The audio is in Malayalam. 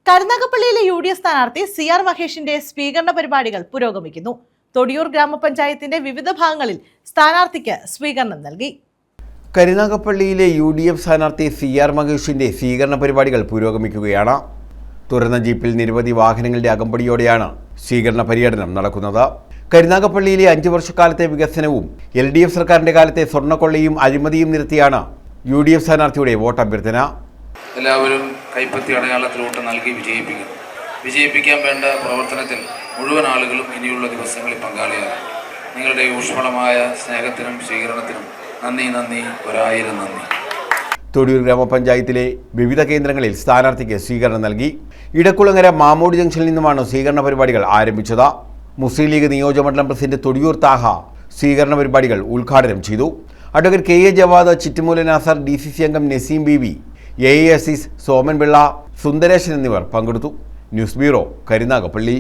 കരുനാഗപ്പള്ളിയിലെ UDF സ്ഥാനാർത്ഥി CR മഹേഷിന്റെ സ്വീകരണ പരിപാടികൾ പുരോഗമിക്കുന്നു. തൊടിയൂർ ഗ്രാമപഞ്ചായത്തിന്റെ വിവിധ ഭാഗങ്ങളിൽ സ്ഥാനാർത്ഥിക്ക് സ്വീകരണം നൽകി. കരുനാഗപ്പള്ളിയിലെ UDF സ്ഥാനാർത്ഥി CR മഹേഷിന്റെ സ്വീകരണ പരിപാടികൾ പുരോഗമിക്കുകയാണ്. തുറന്ന ജീപ്പിൽ നിരവധി വാഹനങ്ങളുടെ അകമ്പടിയോടെയാണ് സ്വീകരണ പര്യടനം നടക്കുന്നത്. കരുനാഗപ്പള്ളിയിലെ 5 വർഷക്കാലത്തെ വികസനവും LDF സർക്കാരിന്റെ കാലത്തെ സ്വർണ്ണക്കൊള്ളയും അഴിമതിയും നിരത്തിയാണ് UDF സ്ഥാനാർത്ഥിയുടെ വോട്ടഭ്യർത്ഥന. എല്ലാവരും കൈപ്പത്തി അടയാളത്തിൽ വോട്ട് നൽകി വിജയിപ്പിക്കാൻ വേണ്ട പ്രവർത്തനത്തിൽ മുഴുവൻ ആളുകളും ഇനിയുള്ള ദിവസങ്ങളിൽ പങ്കാളിയാകും. നിങ്ങളുടെ ഊഷ്മളമായ സ്നേഹത്തിനും സ്വീകരണത്തിനും നന്ദി, 1000 നന്ദി. തൊടിയൂർ ഗ്രാമപഞ്ചായത്തിലെ വിവിധ കേന്ദ്രങ്ങളിൽ സ്ഥാനാർത്ഥിക്ക് സ്വീകരണം നൽകി. ഇടക്കുളങ്ങര മാമൂട് ജംഗ്ഷനിൽ നിന്നുമാണ് സ്വീകരണ പരിപാടികൾ ആരംഭിച്ചത്. മുസ്ലിം ലീഗ് നിയോജകമണ്ഡലം പ്രസിഡന്റ് തൊടിയൂർ താഹ സ്വീകരണ പരിപാടികൾ ഉദ്ഘാടനം ചെയ്തു. Advocate KA Javad, Chittumoola Nasar, DCC അംഗം നസീം ബീവി, AASIS സോമൻ പിള്ള, സുന്ദരേശൻ എന്നിവർ പങ്കെടുത്തു. News bureau, Karunagappally.